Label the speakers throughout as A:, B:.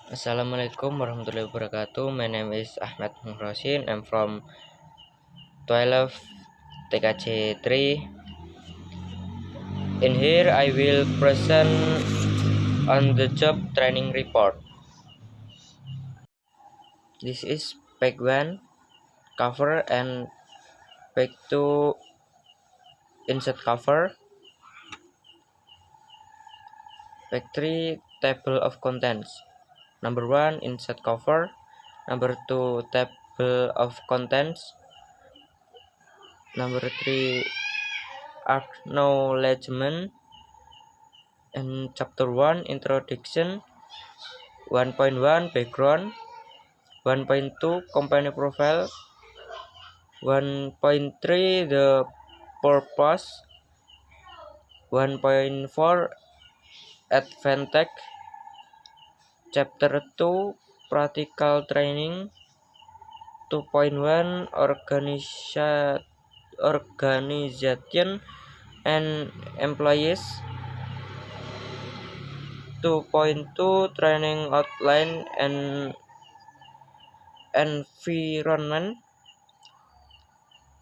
A: Assalamualaikum warahmatullahi wabarakatuh. My name is Ahmad Muhrosin. I'm from 12 TKC 3. In here I will present on the job training report. This is page 1 cover and page 2 insert cover, page 3 table of contents. Number 1 insert cover, number 2 table of contents, number 3 acknowledgement, and chapter 1 introduction, 1.1 background, 1.2 company profile, 1.3 the purpose, 1.4 advantage, chapter 2 practical training, 2.1 organization and employees, 2.2 training outline and environment,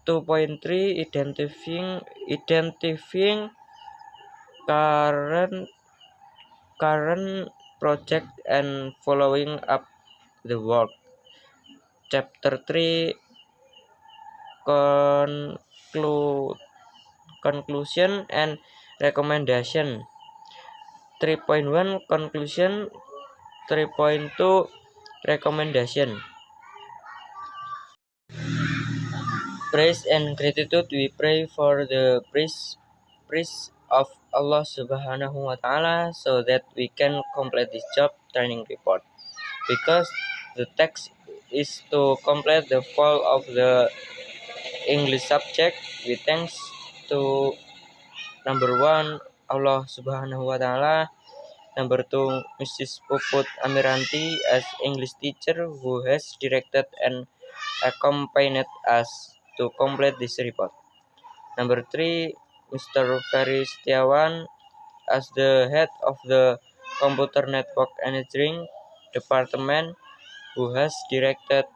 A: 2.3 identifying current project and following up the work. Chapter 3 conclusion and recommendation. 3.1 conclusion, 3.2 recommendation. Praise and gratitude. We pray for the praise of Allah Subhanahu wa Ta'ala so that we can complete this job training report. Because the text is to complete the fall of the English subject, we thanks to number 1 Allah Subhanahu wa Ta'ala, number 2 Mrs. Puput Amiranti as English teacher who has directed and accompanied us to complete this report. Number 3 Mr. Ferry Setiawan as the head of the Computer Network Engineering Department who has directed,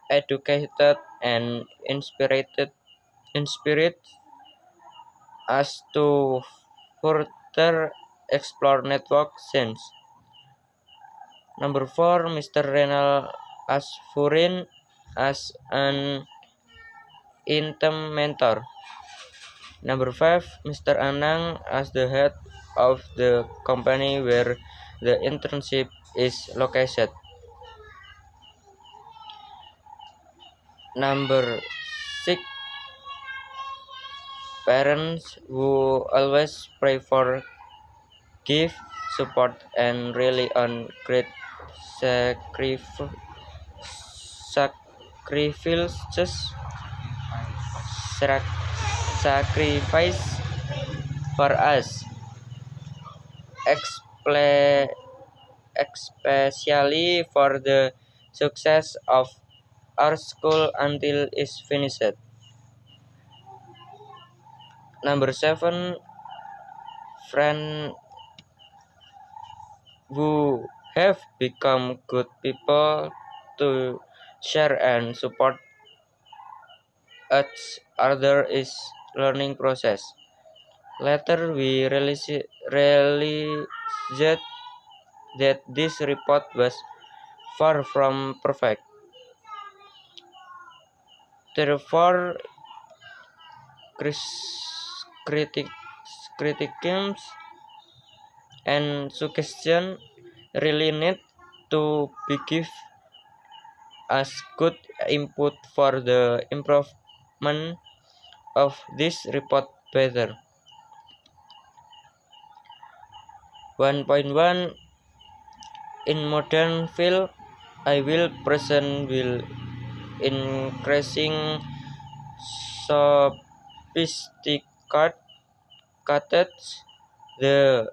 A: educated, and inspired us to further explore network science. Number 4 Mr. Renal Asfurin as an interim mentor. Number 5 Mr. Anang as the head of the company where the internship is located. Number 6 parents who always pray for, give, support, and rely on great sacrifice for us, especially for the success of our school until it's finished. Number 7 friends who have become good people to share and support each other is learning process. Later we realized that this report was far from perfect. Therefore, criticisms and suggestions really need to be given as good input for the improvement of this report better. 1.1 In modern field, I will present will increasing sophisticated the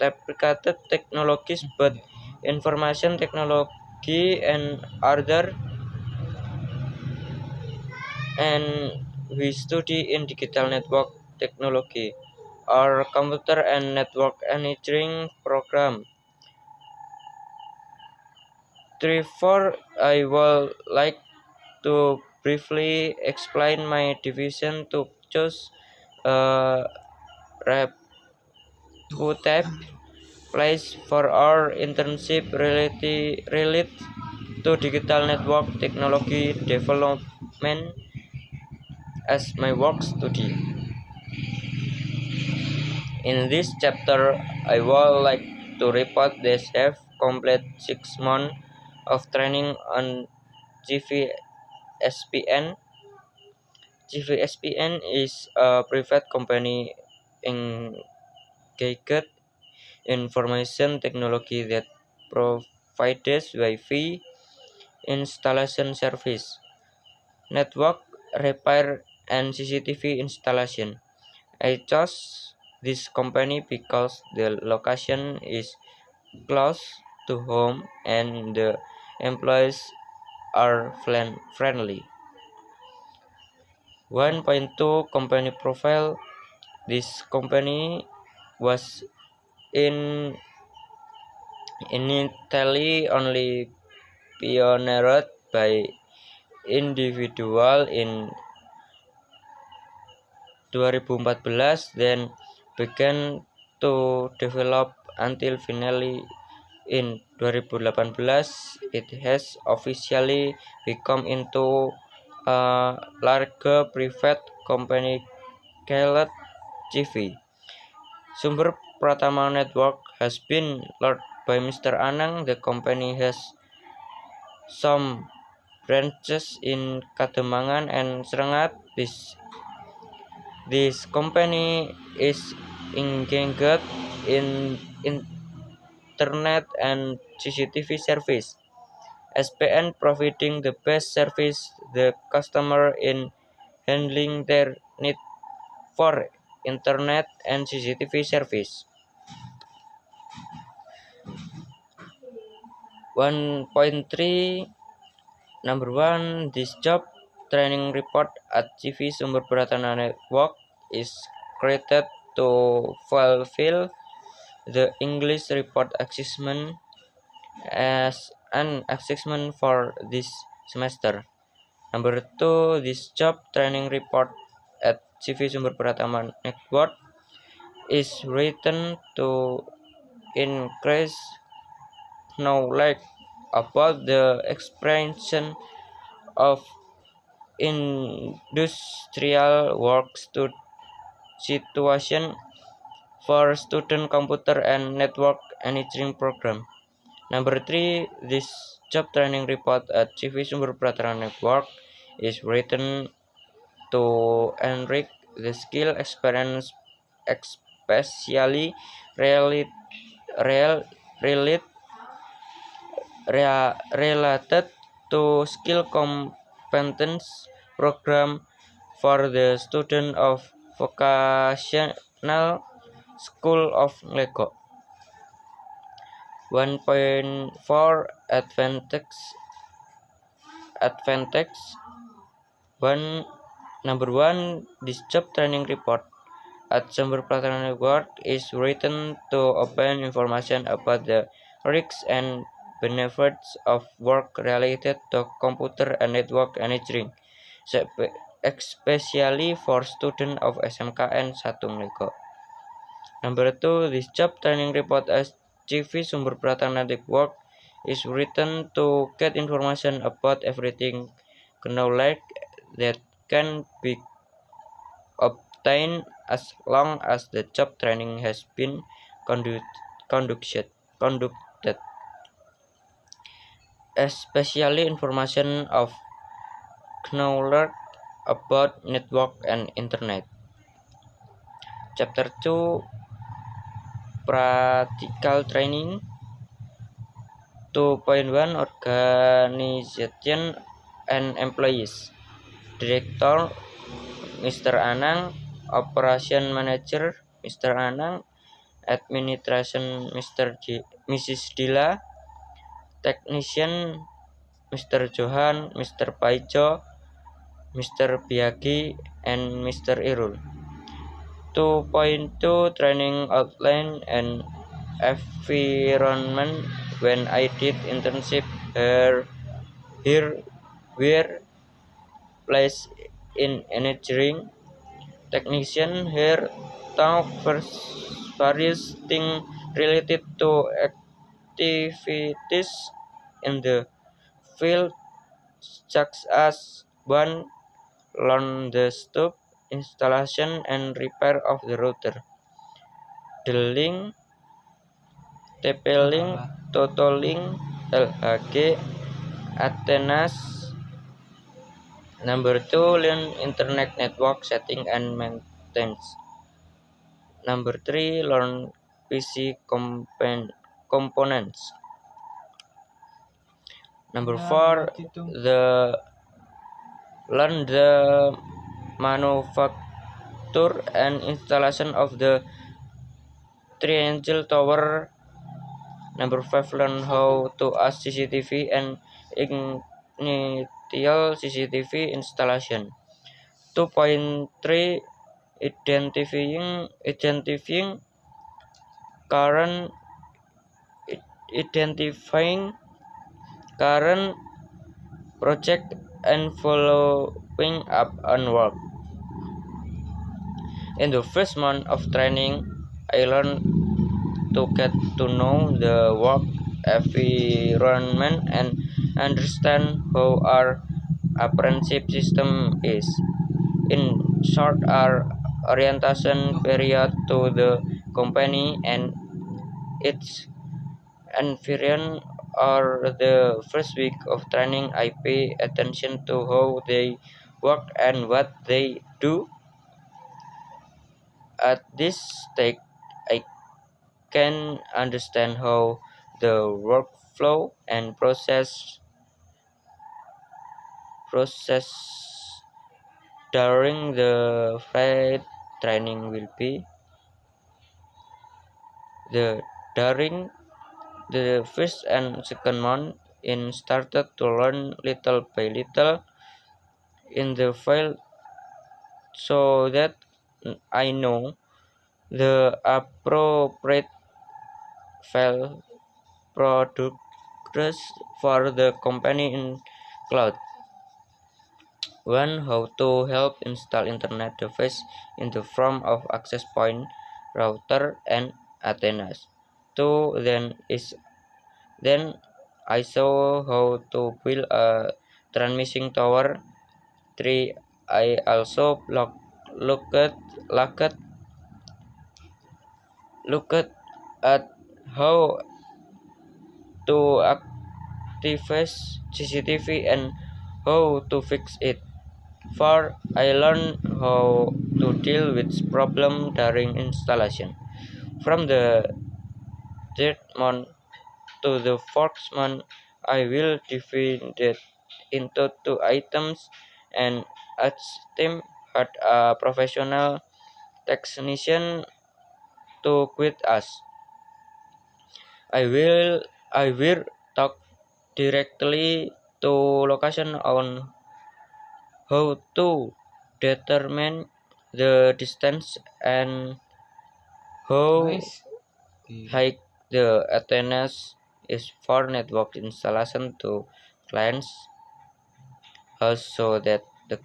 A: complicated technologies, but information technology and other, and we study in digital network technology. our computer and network engineering program. Therefore, I would like to briefly explain my decision to choose a reputed place for our internship related to digital network technology development as my work study. In this chapter, I would like to report that I have completed 6 months of training on GVSPN. GVSPN is a private company engaged information technology that provides Wi-Fi installation service, network repair, and CCTV installation. I chose this company because the location is close to home and the employees are friendly. 1.2 Company profile. This company was in initially only pioneered by individual in 2014, then began to develop until finally in 2018 it has officially become into a larger private company called GV. Sumber Pratama Network has been led by Mr. Anang. The company has some branches in Kademangan and Serengat. This company is engaged in internet and CCTV service. SPN providing the best service the customer in handling their need for internet and CCTV service. 1.3 Number 1, this job training report at CV Sumber Pratama Network is created to fulfill the English report assessment as an assessment for this semester. Number 2, this job training report at CV Sumber Pratama Network is written to increase knowledge about the expansion of industrial work situation for student computer and network engineering program. Number 3, this job training report at CV Sumber Pratama Network is written to enrich the skill experience, especially related to skill competence program for the student of vocational school of Lego. 1.4 Advantage 1 Number 1, this job training report at Sumber Pratama Network is written to open information about the risks and benefits of work related to computer and network engineering, especially for students of SMK and Satung Lego. Number 2, this job training report at CV Sumber Pratama Network is written to get information about everything knowledge that can be obtained as long as the job training has been conducted, especially information of knowledge about network and internet. Chapter 2, Practical Training. 2.1 Organization and Employees. Director Mr. Anang, Operation Manager Mr. Anang, Administration Mrs. Dila, Technician Mr. Johan, Mr. Paijo, Mr. Biagi, and Mr. Irul. 2.2 Training outline and environment. When I did internship here were placed in engineering technician here taught various things related to activities in the field, such as one, learn the stop, installation and repair of the router, the link, TP-Link, Toto-Link, LHG, Athenas. Number 2, learn internet network setting and maintenance. Number 3, learn PC components. Number 4, learn the manufacture and installation of the triangle tower. Number 5, learn how to ask CCTV and initial CCTV installation. 2.3, identifying current project and following up on work. In the first month of training, I learned to get to know the work environment and understand how our apprenticeship system is. In short, our orientation period to the company and its environment or the first week of training, I pay attention to how they work and what they do. At this stage, I can understand how the workflow and process during the flight training will be. During the first and second month, I started to learn little by little in the field so that I know the appropriate file products for the company in cloud. 1. How to help install internet device in the form of access point, router, and antennas. 2. Then I saw how to build a transmission tower. 3. I also looked at how to activate CCTV and how to fix it. 4. I learned how to deal with problem during installation. From the third month to the fourth month, I will divide it into 2 items and each team had a professional technician to guide us. I will talk directly to location on how to determine the distance and how high the antennas is for network installation to clients house so that the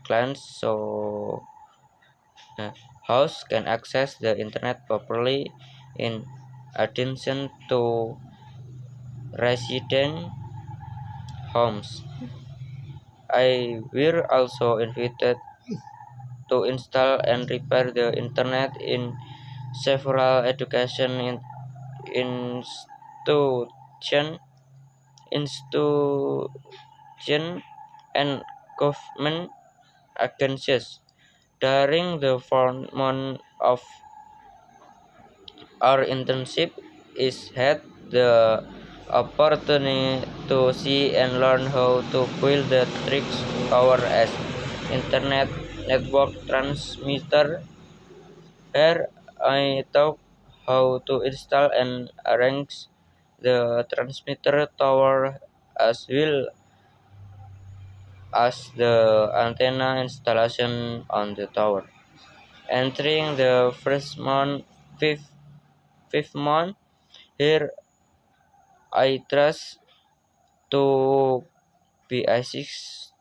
A: house can access the internet properly. In addition to resident homes, I were also invited to install and repair the internet in several education institution and government agencies. During the 4 months of our internship, is had the opportunity to see and learn how to build the tricks tower as internet network transmitter. Here I taught how to install and arrange the transmitter tower as well as the antenna installation on the tower. Entering the fifth month, here I trust to be assist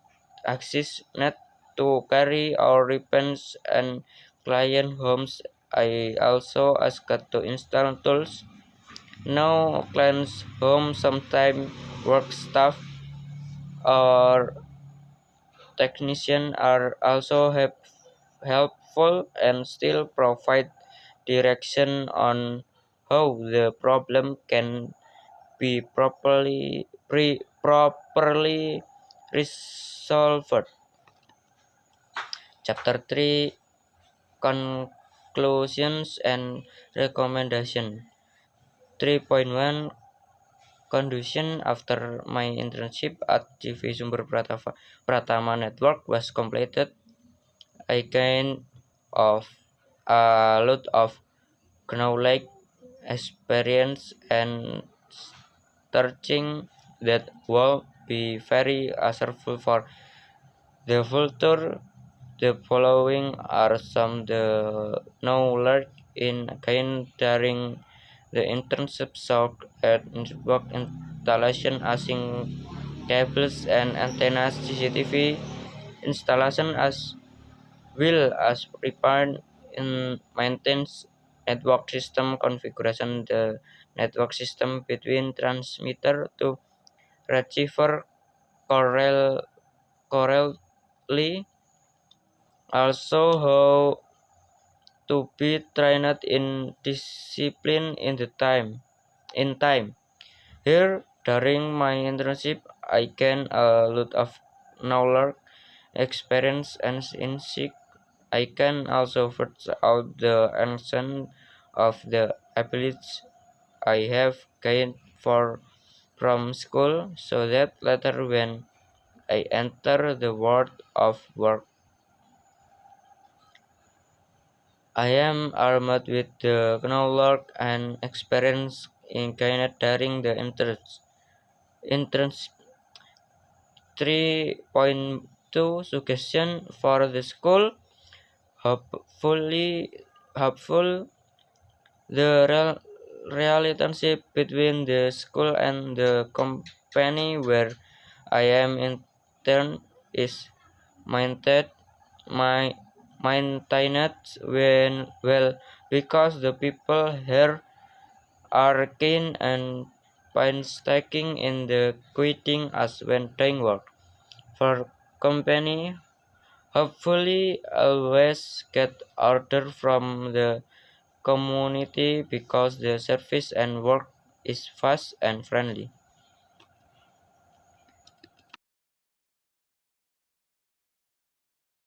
A: not to carry our repens and client homes. I also asked to install tools. Now clients home sometimes work staff or technician are also helpful and still provide direction on how the problem can be properly resolved. Chapter 3, Conclusions and Recommendation. 3.1, Condition. After my internship at GV Sumber Pratama Network was completed, I gained of a lot of knowledge, experience, and searching that will be very useful for the future. The following are some the knowledge in gained during the internship work at network installation, async cables and antennas, CCTV installation as well as repair in maintenance network system configuration, the network system between transmitter to receiver correctly, also how to be trained in discipline in time. Here during my internship I gained a lot of knowledge, experience, and insight. I can also figure out the extent of the abilities I have gained from school, so that later when I enter the world of work, I am armed with the knowledge and experience in gained during the entrance. 3.2, Suggestion for the school. Hopefully, hopeful the relationship between the school and the company where I am intern is maintained my maintained when well, because the people here are keen and painstaking in the quitting as when doing work for company. Hopefully always get order from the community because the service and work is fast and friendly.